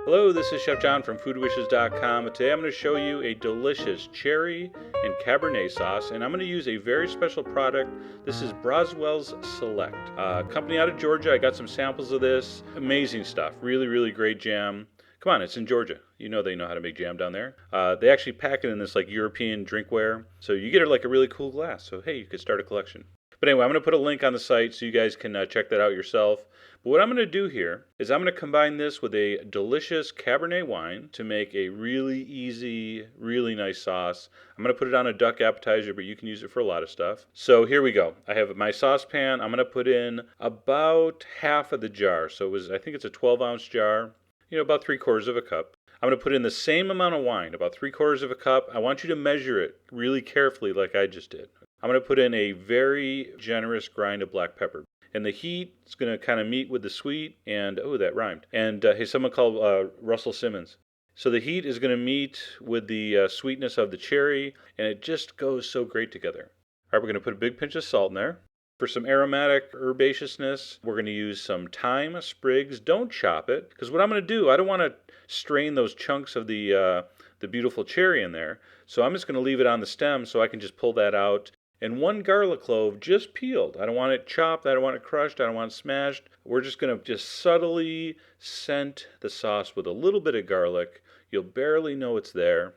Hello, this is Chef John from foodwishes.com, and today I'm going to show you a delicious cherry and Cabernet sauce, and I'm going to use a very special product. This is Broswell's Select, company out of Georgia. I got some samples of this. Amazing stuff. Really, really great jam. Come on, it's in Georgia. You know they know how to make jam down there. They actually pack it in this like European drinkware, so you get it like a really cool glass. So hey, you could start a collection. But anyway, I'm going to put a link on the site so you guys can check that out yourself. But what I'm going to do here is I'm going to combine this with a delicious Cabernet wine to make a really easy, really nice sauce. I'm going to put it on a duck appetizer, but you can use it for a lot of stuff. So here we go. I have my saucepan. I'm going to put in about half of the jar. So I think it's a 12-ounce jar, about 3/4 of a cup. I'm going to put in the same amount of wine, about 3/4 of a cup. I want you to measure it really carefully like I just did. I'm going to put in a very generous grind of black pepper. And the heat is going to kind of meet with the sweet, and, oh, that rhymed. And here's someone called Russell Simmons. So the heat is going to meet with the sweetness of the cherry, and it just goes so great together. All right, we're going to put a big pinch of salt in there. For some aromatic herbaceousness, we're going to use some thyme sprigs. Don't chop it, because what I'm going to do, I don't want to strain those chunks of the beautiful cherry in there. So I'm just going to leave it on the stem so I can just pull that out. And 1 garlic clove just peeled. I don't want it chopped, I don't want it crushed, I don't want it smashed. We're just going to just subtly scent the sauce with a little bit of garlic. You'll barely know it's there.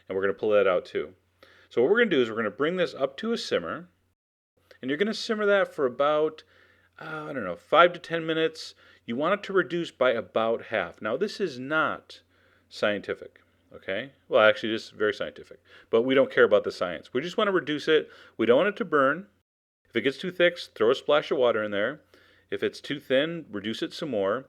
And we're going to pull that out too. So what we're going to do is we're going to bring this up to a simmer. And you're going to simmer that for about, 5 to 10 minutes. You want it to reduce by about half. Now this is not scientific. Okay? Well, actually, this is very scientific. But we don't care about the science. We just want to reduce it. We don't want it to burn. If it gets too thick, throw a splash of water in there. If it's too thin, reduce it some more.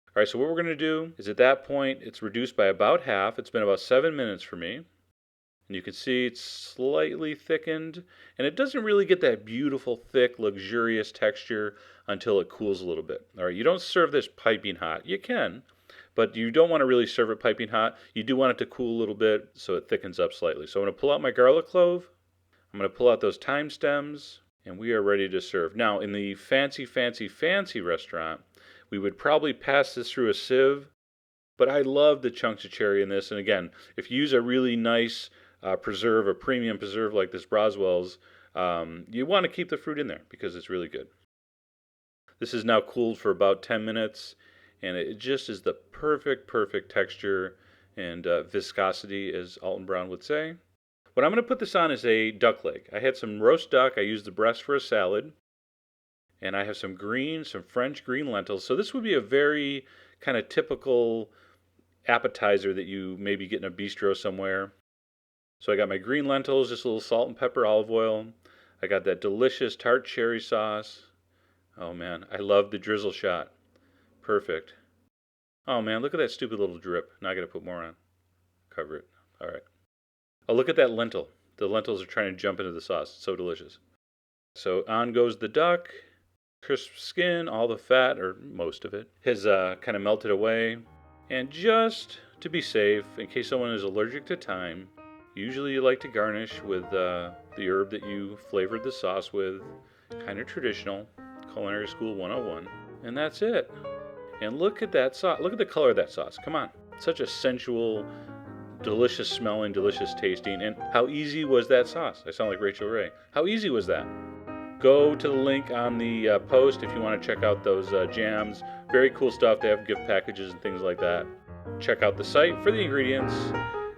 All right, so what we're going to do is at that point, it's reduced by about half. It's been about 7 minutes for me. And you can see it's slightly thickened. And it doesn't really get that beautiful, thick, luxurious texture until it cools a little bit. All right, you don't serve this piping hot. You can. But you don't want to really serve it piping hot. You do want it to cool a little bit so it thickens up slightly. So I'm going to pull out my garlic clove. I'm going to pull out those thyme stems. And we are ready to serve. Now, in the fancy, fancy, fancy restaurant, we would probably pass this through a sieve. But I love the chunks of cherry in this. And again, if you use a really nice preserve, a premium preserve like this Broswell's, you want to keep the fruit in there because it's really good. This is now cooled for about 10 minutes. And it just is the perfect texture and viscosity, as Alton Brown would say. What I'm going to put this on is a duck leg. I had some roast duck. I used the breast for a salad. And I have some French green lentils. So this would be a very kind of typical appetizer that you maybe get in a bistro somewhere. So I got my green lentils, just a little salt and pepper, olive oil. I got that delicious tart cherry sauce. Oh man, I love the drizzle shot. Perfect. Oh man, look at that stupid little drip. Now I gotta put more on. Cover it. All right. Oh, look at that lentil. The lentils are trying to jump into the sauce. It's so delicious. So on goes the duck. Crisp skin, all the fat, or most of it, has kind of melted away. And just to be safe, in case someone is allergic to thyme, usually you like to garnish with the herb that you flavored the sauce with. Kind of traditional. Culinary School 101. And that's it. And look at that sauce. Look at the color of that sauce. Come on. Such a sensual, delicious smelling, delicious tasting. And how easy was that sauce? I sound like Rachel Ray. How easy was that? Go to the link on the post if you want to check out those jams. Very cool stuff. They have gift packages and things like that. Check out the site for the ingredients.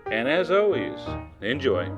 And as always, enjoy.